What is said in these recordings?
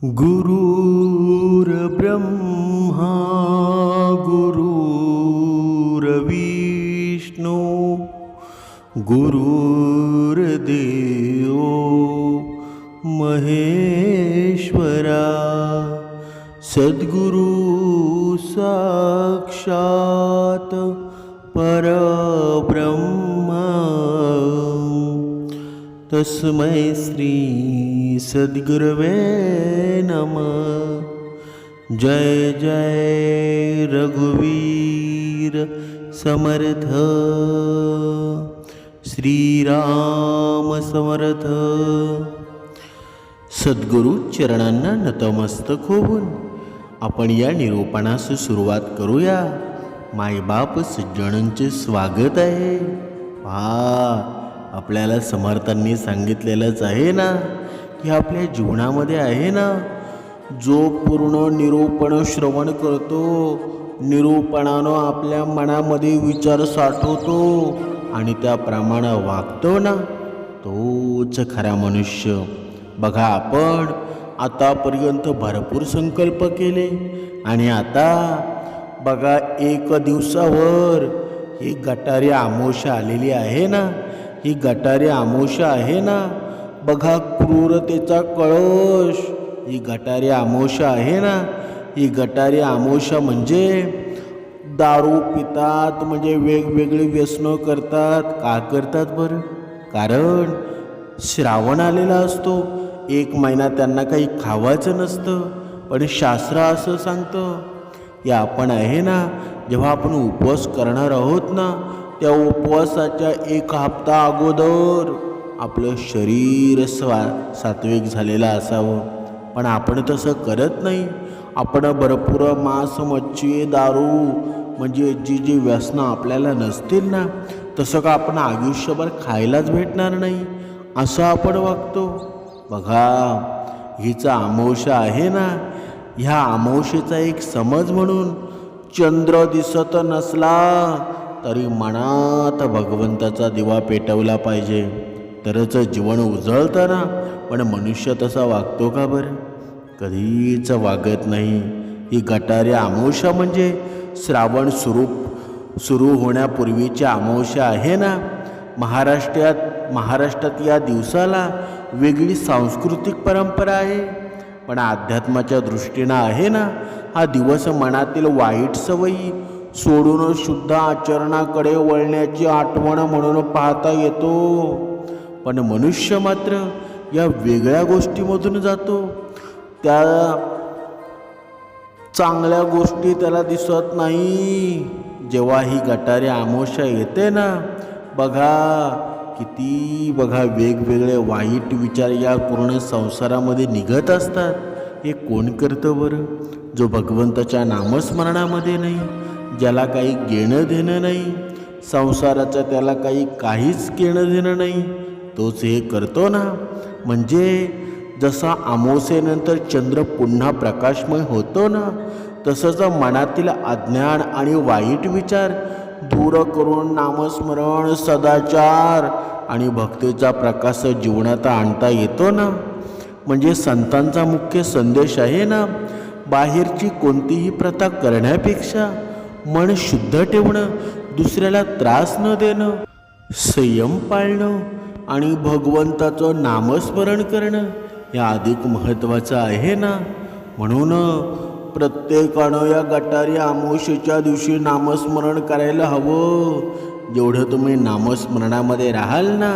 गुरुर्ब्रह्मा गुरुर्विष्णू गुरुर्देवो महेश्वरा सद्गुरु साक्षात परब्रह्मा तस्मै श्री सद्गुरवे नमः। जय जय रघुवीर समर्थ श्रीराम समर्थ। सद्गुरु चरणांना नतमस्तक होऊन आपण या निरूपणास सुरुवात करूया। मायबाप सज्जनांचे स्वागत आहे। आपल्याला समर्थांनी सांगितलेलंच आहे ना की आपल्या जीवनामध्ये आहे ना, जो पूर्ण निरूपण श्रवण करतो, निरूपणानं आपल्या मनामध्ये विचार साठवतो आणि त्याप्रमाणे वागतो ना, तोच खरा मनुष्य। बघा, आपण आतापर्यंत भरपूर संकल्प केले आणि आता बघा एक दिवसावर ही गटारी अमावस्या आलेली आहे ना, ही गटारी अमावस्या आहे ना। बघा, क्रूरतेचा कळश, ही गटारी अमावस्या आहे ना। ही गटारी अमावस्या म्हणजे दारू पितात, म्हणजे वेगवेगळी व्यसनं करतात। का करतात बरं? कारण श्रावण आलेला असतो, एक महिना त्यांना काही खावायचं नसतं, पण शास्त्र असं सांगतं की आपण आहे ना, जेव्हा आपण उपवास करणार आहोत ना, त्या उपवासाच्या एक हप्ता अगोदर आपलं शरीर सात्विक झालेलं असावं, पण आपण तसं करत नाही। आपण भरपूर मांस, मच्छी, दारू म्हणजे जी व्यसनं आपल्याला नसतील ना, तसं का आपण आयुष्यभर खायलाच भेटणार नाही असं आपण वागतो। बघा, हिचा अमावस्या आहे ना, ह्या अमावस्येचा एक समज म्हणून चंद्र दिसत नसला तरी मनात भगवंताचा दिवा पेटवला पाहिजे, तरच जीवन उजळतं ना। पण मनुष्य तसा वागतो का बरं? कधीच वागत नाही। ही गटारी अमावस्या म्हणजे श्रावण सुरू होण्यापूर्वीची अमावस्या आहे ना। महाराष्ट्रात या दिवसाला वेगळी सांस्कृतिक परंपरा आहे, पण अध्यात्माच्या दृष्टीनं आहे ना, हा दिवस मनातील वाईट सवयी सोडून शुद्ध आचरणाकडे वळण्याची आठवण म्हणून पाहता येतो। पण मनुष्य मात्र या वेगळ्या गोष्टीमधून जातो, त्या चांगल्या गोष्टी त्याला दिसत नाही। जेव्हा ही गटारी अमावस्या येते ना, बघा वेगवेगळे वाईट विचार या पूर्ण संसारामध्ये निघत असतात। हे कोण करतं बरं? जो भगवंताच्या नामस्मरणामध्ये नाही, ज्याला काही घेणं देणं नाही, संसाराचं त्याला काहीच घेणं देणं नाही, तोच हे करतो ना। म्हणजे जसा अमावस्येनंतर चंद्र पुन्हा प्रकाशमय होतो ना, तसंच मनातील अज्ञान आणि वाईट विचार दूर करून नामस्मरण, सदाचार आणि भक्तीचा प्रकाश जीवनात आणता येतो ना। म्हणजे संतांचा मुख्य संदेश आहे ना, बाहेरची कोणतीही प्रथा करण्यापेक्षा मन शुद्ध ठेवणं, दुसऱ्याला त्रास न देणं, संयम पाळणं आणि भगवंताचं नामस्मरण करणं हे अधिक महत्त्वाचं आहे ना। म्हणून प्रत्येकानं या गटारी अमावस्येच्या दिवशी नामस्मरण करायला हवं। जेवढं तुम्ही नामस्मरणामध्ये राहाल ना,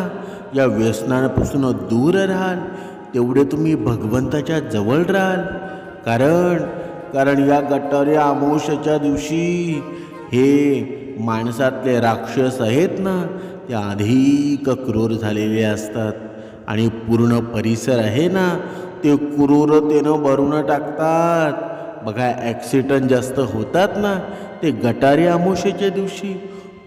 या व्यसनापासून दूर राहाल, तेवढे तुम्ही भगवंताच्या जवळ राहाल। कारण या गटारी अमावस्येच्या दिवशी हे माणसातले राक्षस आहेत ना, ते अधिक क्रूर झालेले असतात आणि पूर्ण परिसर आहे ना, ते क्रूरतेनं भरून टाकतात। बघा, ॲक्सिडेंट जास्त होतात ना, ते गटारी अमावस्येच्या दिवशी।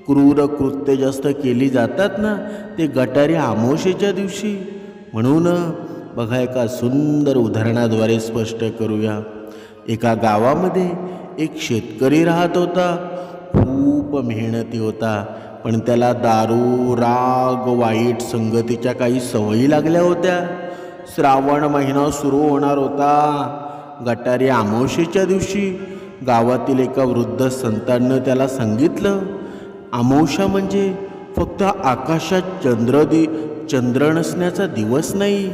क्रूर कृत्य जास्त केली जातात ना, ते गटारी अमावस्येच्या दिवशी। म्हणून बघा, एका सुंदर उदाहरणाद्वारे स्पष्ट करूया। एका गावामध्ये एक शेतकरी राहत होता, खूप मेहनती होता, पण त्याला दारू, राग, वाईट संगतीच्या काही सवयी लागल्या होत्या। श्रावण महिना सुरू होणार होता. गटारी अमावस्येच्या दिवशी गावातील एका वृद्ध संतांनं त्याला सांगितलं, अमावस्या म्हणजे फक्त आकाशात चंद्र नसण्याचा दिवस नाही,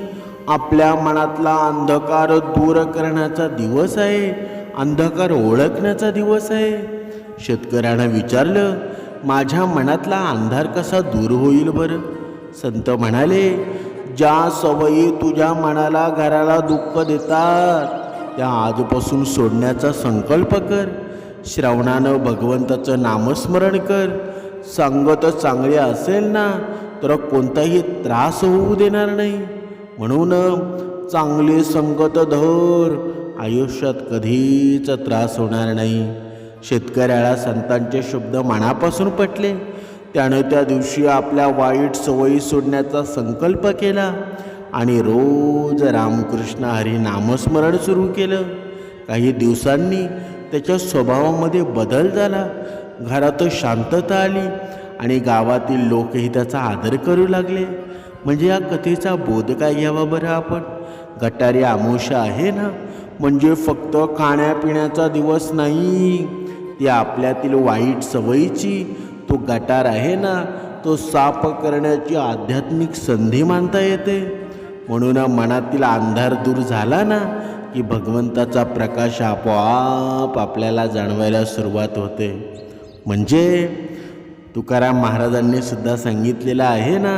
आपल्या मनातला अंधकार दूर करण्याचा दिवस आहे, अंधकार ओळखण्याचा दिवस आहे. शेतकऱ्यानं विचारलं, माझ्या मनातला अंधार कसा दूर होईल बरं? संत म्हणाले, ज्या सवयी तुझ्या मनाला घराला दुःख देतात त्या आजपासून सोडण्याचा संकल्प कर. श्रवणानं भगवंताचं नामस्मरण कर. संगत चांगली असेल ना तर कोणताही त्रास होऊ देणार नाही. म्हणून चांगली संगत धर, आयुष्यात कधीच त्रास होणार नाही. शेतकऱ्याला संतांचे शब्द मनापासून पटले. त्यानं त्या दिवशी आपल्या वाईट सवयी सोडण्याचा संकल्प केला आणि रोज रामकृष्ण हरी नामस्मरण सुरू केलं. काही दिवसांनी त्याच्या स्वभावामध्ये बदल झाला. घरात शांतता आली आणि गावातील लोकही त्याचा आदर करू लागले. म्हणजे या कथेचा बोध काय घ्यावा बरं आपण? गटारी अमावस्या आहे ना, म्हणजे फक्त खाण्यापिण्याचा दिवस नाही, ती आपल्यातील वाईट सवयीची तो गटार आहे ना, तो साफ करण्याची आध्यात्मिक संधी मानता येते. म्हणून मनातील अंधार दूर झाला ना की भगवंताचा प्रकाश आपोआप आपल्याला जाणवायला सुरुवात होते. म्हणजे तुकाराम महाराजांनी सुद्धा सांगितलेलं आहे ना,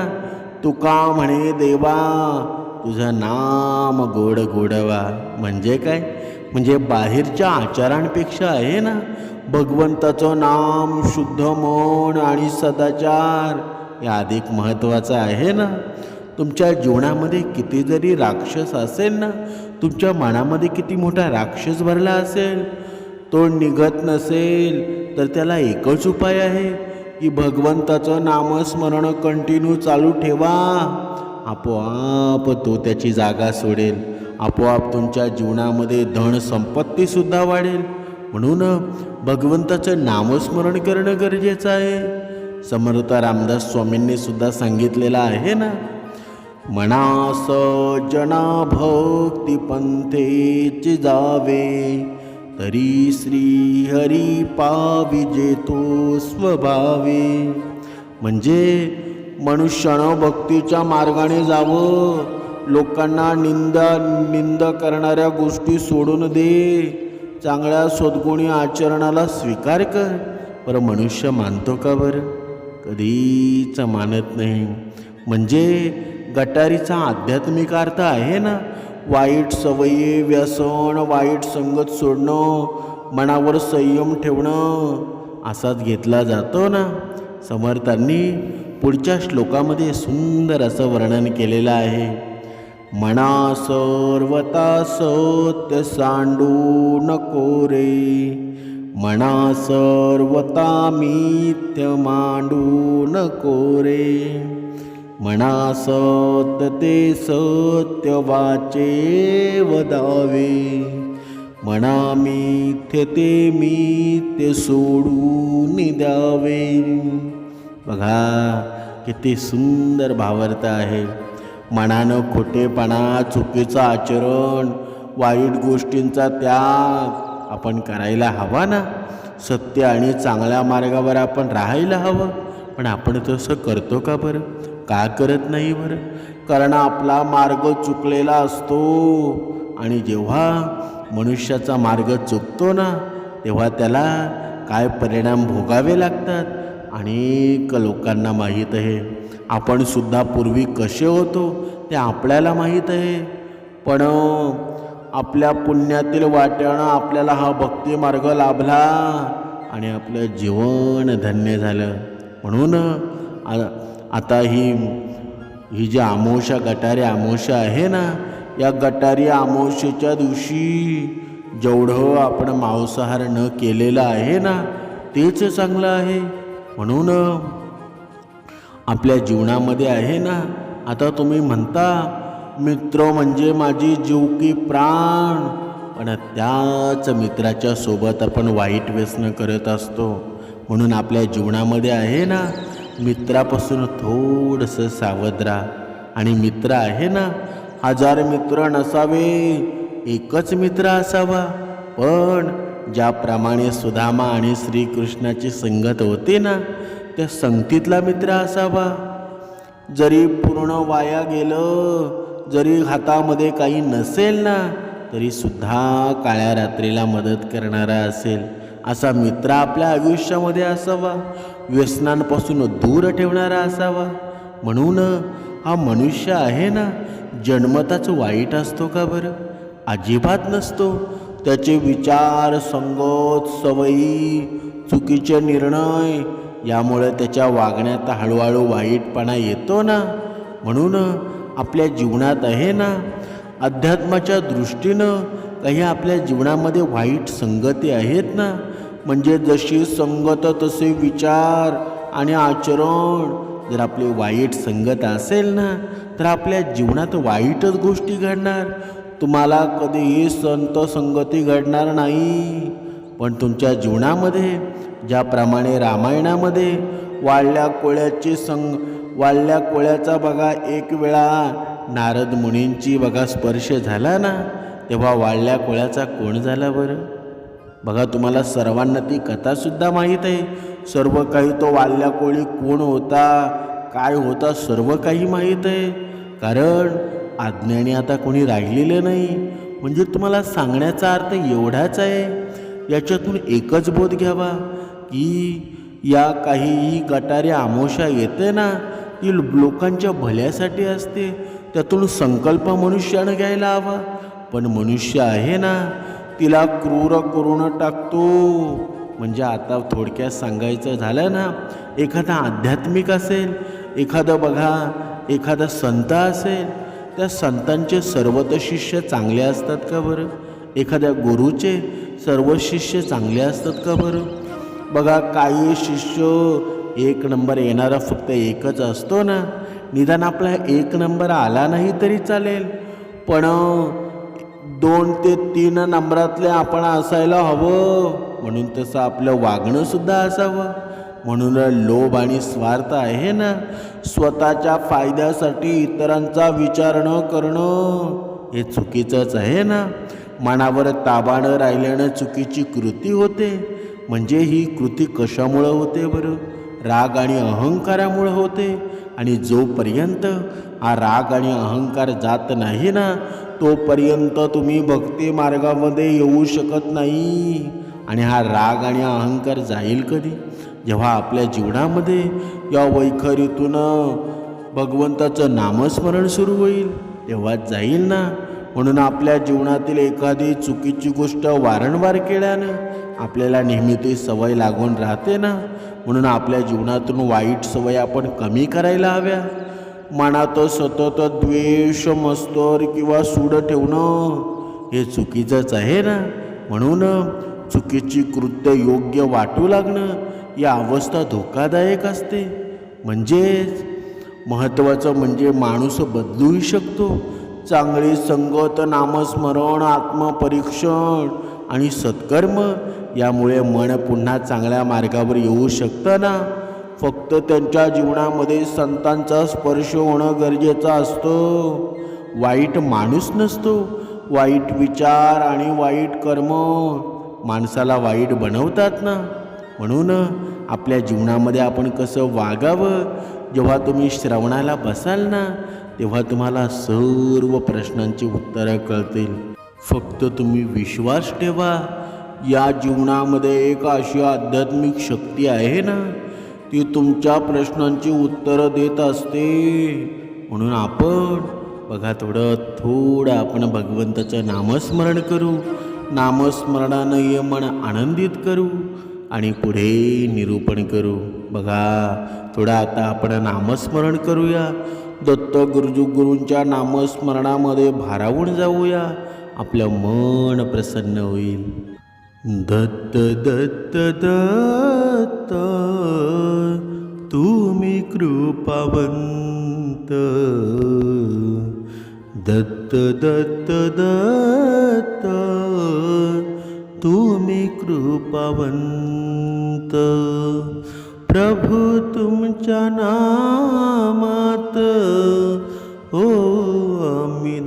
तुका म्हणे देवा तुझं नाम गोड गोडवा. म्हणजे काय? म्हणजे बाहेरच्या आचारांपेक्षा आहे ना भगवंताचं नाम, शुद्ध मन आणि सदाचार हे अधिक महत्त्वाचं आहे ना. तुमच्या जीवनामध्ये किती जरी राक्षस असेल ना, तुमच्या मनामध्ये किती मोठा राक्षस भरला असेल, तो निघत नसेल तर त्याला एकच उपाय आहे की भगवंताचं नामस्मरण कंटिन्यू चालू ठेवा. आपोआप तो त्याची जागा सोडेल. आपोआप तुमच्या जीवनामध्ये धन संपत्तीसुद्धा वाढेल. म्हणून भगवंताचं नामस्मरण करणं गरजेचं आहे. समर्थ रामदास स्वामींनी सुद्धा सांगितलेलं आहे ना, मनास जना भक्ती पंथेची जावे, तरी श्री हरी पाविजे तो स्वभावे. म्हणजे मनुष्यानं भक्तीच्या मार्गाने जावं. लोकांना निंद करणाऱ्या गोष्टी सोडून दे. चांगल्या सद्गुणी आचरणाला स्वीकार कर. पर मनुष्य मानतो का बरं? कधीच मानत नाही. म्हणजे गटारीचा आध्यात्मिक अर्थ आहे ना, वाईट सवयी, व्यसन, वाईट संगत सोडणं, मनावर संयम ठेवणं असाच घेतला जातो ना. समर्थांनी पुढच्या श्लोकामध्ये सुंदर असं वर्णन केलेलं आहे. मना सर्वता सत्य सांडू नको रे, मना सर्वता मिथ्य मांडू नको रे, मना सत्य ते सत्य वाचे वदावे, मना मिथ्य ते मिथ्य सोडून द्यावे. बघा किती सुंदर भावार्थ आहे. मनानं खोटेपणा, चुकीचं आचरण, वाईट गोष्टींचा त्याग आपण करायला हवा ना. सत्य आणि चांगल्या मार्गावर आपण राहायला हवं. पण आपण तसं करतो का बरं? का करत नाही बरं? कारण आपला मार्ग चुकलेला असतो. आणि जेव्हा मनुष्याचा मार्ग चुकतो ना तेव्हा त्याला काय परिणाम भोगावे लागतात अनेक लोकांना माहीत आहे. आपण सुद्धा पूर्वी कसे होतो ते आपल्याला माहीत आहे. पण आपल्या पुण्यातील वाट्यानं आपल्याला हा भक्ती मार्ग लाभला आणि आपलं जीवन धन्य झालं. म्हणून आता ही जी अमावस्या, गटारी अमावस्या आहे ना, या गटारी अमावस्येच्या दिवशी जेवढं आपण मांसाहार न केलेलं आहे ना तेच चांगलं आहे. म्हणून आपल्या जीवनामध्ये आहे ना, आता तुम्ही म्हणता मित्र म्हणजे माझी जीव की प्राण, पण त्याच मित्राच्या सोबत आपण वाईट व्यसन करत असतो. म्हणून आपल्या जीवनामध्ये आहे ना, मित्रापासून थोडंसं सावध राहा. आणि मित्र आहे ना हजार मित्र नसावे, एकच मित्र असावा. पण ज्याप्रमाणे सुदामा आणि श्रीकृष्णाची संगत होती ना, त्या संगतीतला मित्र असावा. जरी पूर्ण वाया गेलं, जरी हातामध्ये काही नसेल ना, तरी सुद्धा काळ्या रात्रीला मदत करणारा असेल असा मित्र आपल्या आयुष्यामध्ये असावा. व्यसनांपासून दूर ठेवणारा असावा. म्हणून हा मनुष्य आहे ना, जन्मताच वाईट असतो का बरं? अजिबात नसतो. त्याचे विचार, संगत, सवयी, चुकीचे निर्णय यामुळे त्याच्या वागण्यात हळूहळू वाईटपणा येतो ना. म्हणून आपल्या जीवनात आहे ना, अध्यात्माच्या दृष्टीनं काही आपल्या जीवनामध्ये वाईट संगती आहेत ना, म्हणजे जशी संगत तसे विचार आणि आचरण. जर आपली वाईट संगत असेल ना, तर आपल्या जीवनात वाईटच गोष्टी घडणार. तुम्हाला कधीही संत संगती घडणार नाही. पण तुमच्या जीवनामध्ये ज्याप्रमाणे रामायणामध्ये वाळल्या कोळ्याचा बघा एक वेळा नारद मुनींची बघा स्पर्श झाला ना, तेव्हा वाळल्या कोळ्याचा कोण झाला बरं? बघा, तुम्हाला सर्वांना ती कथासुद्धा माहीत आहे. सर्व काही तो वाळल्या कोळी कोण होता, काय होता, सर्व काही माहीत आहे. कारण अज्ञानी आता कोणी राहिलेलं नाही. म्हणजे तुम्हाला सांगण्याचा अर्थ एवढाच आहे, याच्यातून एकच बोध घ्यावा की या काहीही गटारी आमोशा येते ना, ती लोकांच्या भल्यासाठी असते. त्यातून संकल्प मनुष्यानं घ्यायला हवा. पण मनुष्य आहे ना, तिला क्रूर करून टाकतो. म्हणजे आता थोडक्यात सांगायचं झालं ना, एखादा आध्यात्मिक असेल, एखादा संत असेल, त्या संतांचे सर्वच शिष्य चांगले असतात का बरं? एखाद्या गुरुचे सर्व शिष्य चांगले असतात का बरं? बघा, काही शिष्य एक नंबर येणारा फक्त एकच असतो ना. निदान आपला एक नंबर आला नाही तरी चालेल, पण 2 ते 3 नंबरातले आपण असायला हवं. म्हणून तसं आपलं वागणं सुद्धा असावं. म्हणून लोभ आणि स्वार्थ आहे ना, स्वतःच्या फायद्यासाठी इतरांचा विचार न करणं, हे चुकीचंच आहे ना. मनावर ताबा न राहिल्यानं चुकीची कृती होते. म्हणजे ही कृती कशामुळं होते बरं? राग आणि अहंकारामुळे होते. आणि जोपर्यंत हा राग आणि अहंकार जात नाही ना, तोपर्यंत तुम्ही भक्ती मार्गामध्ये येऊ शकत नाही. आणि हा राग आणि अहंकार जाईल कधी? जेव्हा आपल्या जीवनामध्ये या वैखरीतून भगवंताचं नामस्मरण सुरू होईल, तेव्हाच जाईल ना. म्हणून आपल्या जीवनातील एखादी चुकीची गोष्ट वारंवार केल्यानं आपल्याला नेहमी ती सवय लागून राहते ना. म्हणून आपल्या जीवनातून वाईट सवय आपण कमी करायला हव्या. मनात सतत द्वेष, मत्सर किंवा सूड ठेवणं हे चुकीचंच आहे ना. म्हणून चुकीची कृत्य योग्य वाटू लागणं या अवस्था धोकादायक असते. म्हणजेच महत्त्वाचं म्हणजे माणूस बदलूही शकतो. चांगली संगत, नामस्मरण, आत्मपरीक्षण आणि सत्कर्म यामुळे मन पुन्हा चांगल्या मार्गावर येऊ शकतं ना. फक्त त्यांच्या जीवनामध्ये संतांचा स्पर्श होणं गरजेचं असतं. वाईट माणूस नसतो. वाईट विचार आणि वाईट कर्म माणसाला वाईट बनवतात ना. म्हणून आपल्या जीवनामध्ये आपण कसं वागावं, जेव्हा तुम्ही श्रवणाला बसाल ना, तेव्हा तुम्हाला सर्व प्रश्नांची उत्तरं कळतील. फक्त तुम्ही विश्वास ठेवा. या जीवनामध्ये एक अशी आध्यात्मिक शक्ती आहे ना, ती तुमच्या प्रश्नांची उत्तरं देत असते. म्हणून आपण बघा, थोडं आपण भगवंताचं नामस्मरण करू. नामस्मरणानं हे मन आनंदित करू आणि पुढे निरूपण करू. बघा, थोडं आता आपण नामस्मरण करूया. दत्त गुरूंच्या नामस्मरणामध्ये भारावून जाऊया. आपलं मन प्रसन्न होईल. दत्त दत्त दत्त तुम्ही कृपावंत. दत्त दत्त दत्त तुम्ही कृपावंत. प्रभू तुमच्या नामात हो आम्ही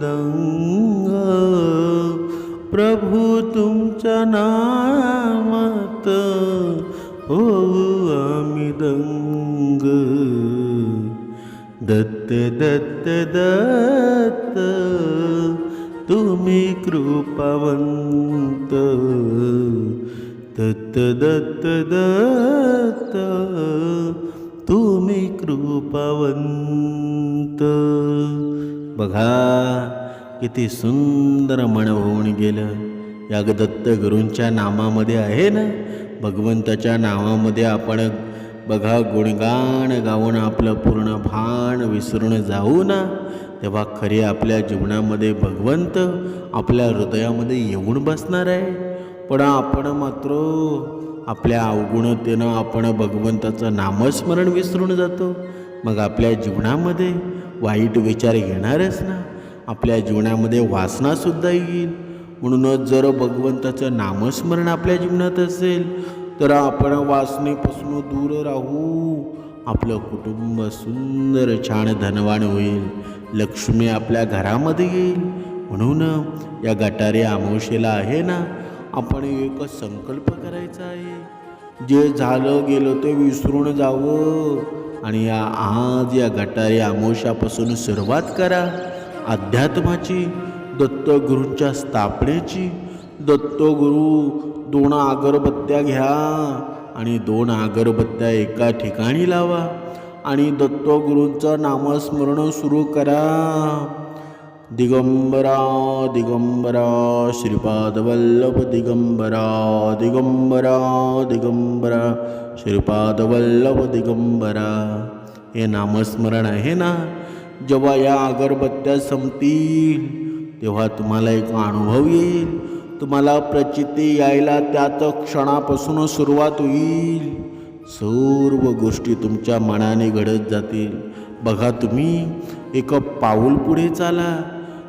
प्रभू तुमच्या नामात होऊ आम्ही दंग. दत्त दत्त दत्त तुम्ही कृपावंत. दत्त दत्त दत्त तुम्ही कृपावंत. बघा किती सुंदर मन होऊन गेलं. या दत्त गुरूंच्या नामामध्ये आहे ना, भगवंताच्या नावामध्ये आपण बघा गुणगान गाऊन आपलं पूर्ण भान विसरून जाऊ ना, तेव्हा खरे आपल्या जीवनामध्ये भगवंत आपल्या हृदयामध्ये येऊन बसणार आहे. पण आपण मात्र आपल्या अवगुणतेनं आपण भगवंताचं नामस्मरण विसरून जातो. मग आपल्या जीवनामध्ये वाईट विचार येणारच ना, आपल्या जीवनामध्ये वासनासुद्धा येईल. म्हणूनच जर भगवंताचं नामस्मरण आपल्या जीवनात असेल तर आपण वासनेपासून दूर राहू. आपलं कुटुंब सुंदर छान धनवान होईल. लक्ष्मी आपल्या घरामध्ये येईल. म्हणून या गटारी अमावस्येला आहे ना, आपण एक संकल्प करायचा आहे. जे झालं गेलं ते विसरून जावं आणि आज या गटारी अमावस्यापासून सुरुवात करा अध्यात्माची, दत्तगुरूंच्या स्थापनेची. दत्तगुरू 2 अगरबत्त्या घ्या आणि 2 अगरबत्त्या एका ठिकाणी लावा आणि दत्तगुरूंचं नामस्मरण सुरू करा. दिगंबरा दिगंबरा श्रीपाद वल्लभ दिगंबरा दिगंबरा दिगंबरा श्रीपाद वल्लभ दिगंबरा. हे नामस्मरण आहे ना, जेव्हा या अगरबत्त्या संपतील तेव्हा तुम्हाला एक अनुभव येईल. तुम्हाला प्रचिती यायला त्याच क्षणापासून सुरुवात होईल. सर्व गोष्टी तुमच्या मनाने घडत जातील. बघा तुम्ही एक पाऊल पुढे चाला.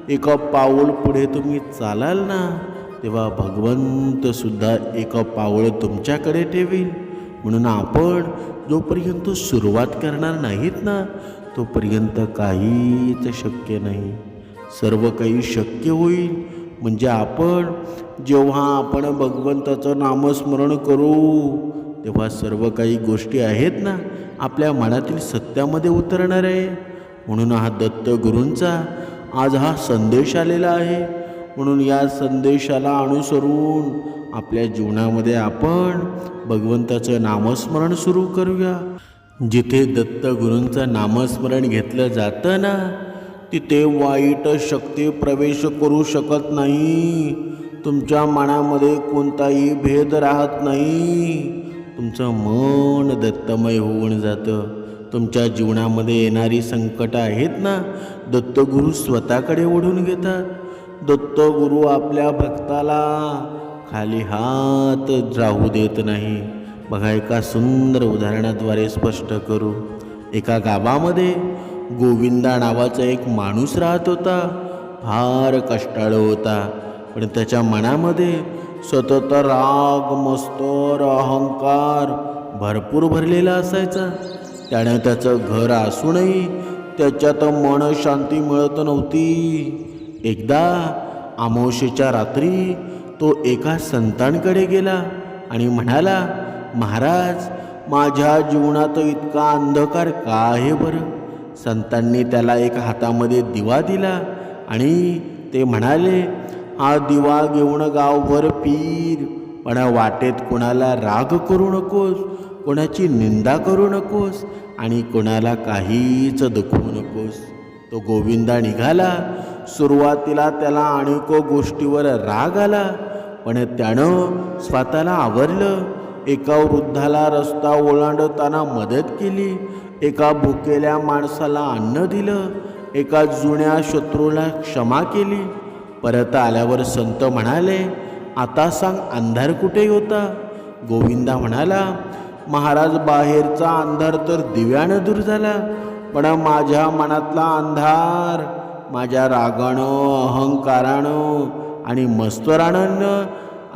एक पाऊल पुढे तुम्ही चालाल ना, तेव्हा भगवंतसुद्धा एक पाऊल तुमच्याकडे ठेवील. म्हणून आपण जोपर्यंत सुरुवात करणार नाहीत ना, तोपर्यंत काहीच शक्य नाही. सर्व काही शक्य होईल म्हणजे जेव्हा आपण भगवंताचं नामस्मरण करू तेव्हा सर्व काही गोष्टी आहेत ना आपल्या मनातील सत्यामध्ये उतरणार आहे. म्हणून हा दत्तगुरूंचा आज हा संदेश आलेला आहे. म्हणून या संदेशाला अनुसरून आपल्या जीवनामध्ये आपण भगवंताचं नामस्मरण सुरू करूया. जिथे दत्तगुरूंचं नामस्मरण घेतलं जातं ना, तिथे वाईट शक्ती प्रवेश करू शकत नाही. तुमच्या मनामध्ये कोणताही भेद राहत नाही. तुमचं मन दत्तमय होऊन जातं. तुमच्या जीवनामध्ये येणारी संकट आहेत ना, दत्तगुरू स्वतःकडे ओढून घेतात. दत्तगुरू आपल्या भक्ताला खाली हात राहू देत नाही. बघा एका सुंदर उदाहरणाद्वारे स्पष्ट करू. एका गावामध्ये गोविंदा नावाचा एक माणूस राहत होता. फार कष्टाळू होता, पण त्याच्या मनामध्ये सतत राग मत्सर अहंकार भरपूर भरलेला असायचा. त्याने त्याचं घर असूनही त्याच्यात मन शांती मिळत नव्हती. एकदा अमावस्येच्या रात्री तो एका संतांकडे गेला आणि म्हणाला, महाराज, माझ्या जीवनात इतका अंधकार का आहे बरं? संतांनी त्याला एक हातामध्ये दिवा दिला आणि ते म्हणाले, हा दिवा घेऊन गावभर फिर, पण वाटेत कोणाला राग करू नकोस, कोणाची निंदा करू नकोस आणि कोणाला काहीच दुखवू नकोस. तो गोविंदा निघाला. सुरुवातीला त्याला अनेक गोष्टीवर राग आला, पण त्यानं स्वतःला आवरलं. एका वृद्धाला रस्ता ओलांडताना मदत केली. एका भुकेल्या माणसाला अन्न दिलं. एका जुन्या शत्रूला क्षमा केली. परत आल्यावर संत म्हणाले, आता सांग अंधार कुठे होता? गोविंदा म्हणाला, महाराज, बाहेरचा अंधार तर दिव्यानं दूर झाला, पण माझ्या मनातला अंधार माझ्या रागानं अहंकारानं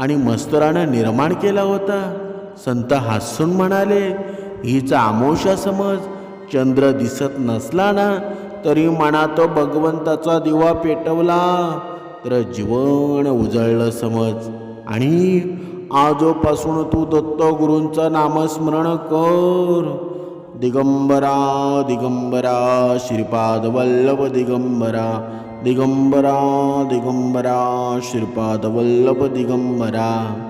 आणि मस्तरानं निर्माण केला होता. संत हसून म्हणाले, हीच अमावस्या समज. चंद्र दिसत नसला ना तरी मनात भगवंताचा दिवा पेटवला तर जीवन उजळलं समज. आणि आजपासून तू दत्तगुरूंचं नामस्मरण कर. दिगंबरा दिगंबरा श्रीपाद वल्लभ दिगंबरा, दिगंबरा दिगंबरा श्रीपाद वल्लभ दिगंबरा.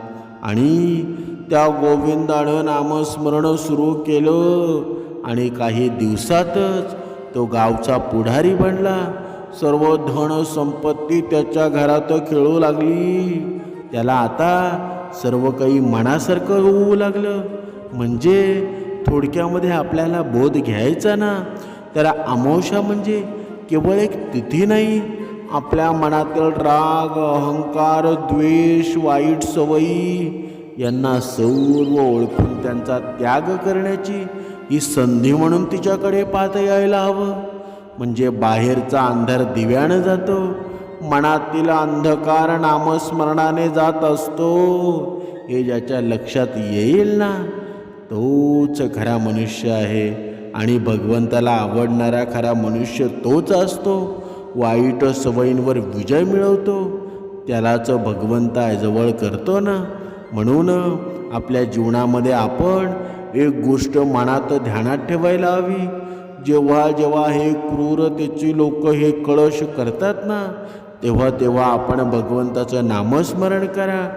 आणि त्या गोविंदानं नामस्मरण सुरू केलं आणि काही दिवसातच तो गावचा पुढारी बनला. सर्व धन संपत्ती त्याच्या घरात खेळू लागली. त्याला आता सर्व काही मनासारखं होऊ लागलं. म्हणजे थोडक्यामध्ये आपल्याला बोध घ्यायचा ना, तर अमावस्या म्हणजे केवळ एक तिथी नाही. आपल्या मनातील राग, अहंकार, द्वेष, वाईट सवयी यांना सर्व ओळखून त्यांचा त्याग करण्याची ही संधी म्हणून तिच्याकडे पाहता यायला हवं. म्हणजे बाहेरचा अंधार दिव्यानं जातो, मनातील अंधकार नामस्मरणाने जात असतो. हे ज्याच्या लक्षात येईल ना, तोच खरा मनुष्य आहे. आणि भगवंताला आवडणारा खरा मनुष्य तोच असतो. वाईट सवयींवर विजय मिळवतो, त्यालाच भगवंता जवळ करतो ना. म्हणून आपल्या जीवनामध्ये आपण एक गोष्ट मनात ध्यानात ठेवायला हवी. जेव्हा जेव्हा हे क्रूरतेची लोक हे कळश करतात ना, तेव्हा तेव्हा आपण भगवंताचं नामस्मरण करा.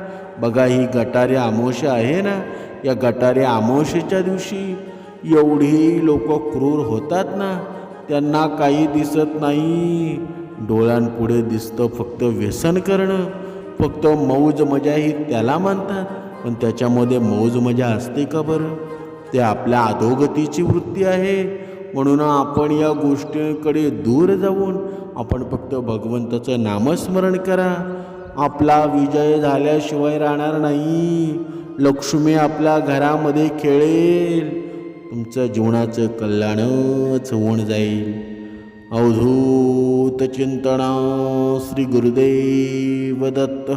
बघा, ही गटारी अमावस्या आहे ना, या गटारी अमावस्येच्या दिवशी एवढी लोक क्रूर होतात ना, त्यांना काही दिसत नाही. डोळ्यांपुढे दिसतं फक्त व्यसन करणं, फक्त मौज मजा ही त्याला म्हणतात. पण त्याच्यामध्ये मौज मजा असते का बरं? ते आपल्या अधोगतीची वृत्ती आहे. म्हणून आपण या गोष्टींकडे दूर जाऊन आपण फक्त भगवंताचं नामस्मरण करा. आपला विजय झाल्याशिवाय राहणार नाही. लक्ष्मी आपल्या घरामध्ये खेळेल. तुमचं जीवनाचं कल्याणच होऊन जाईल. अवधूत चिंतन. श्री गुरुदेव दत्त.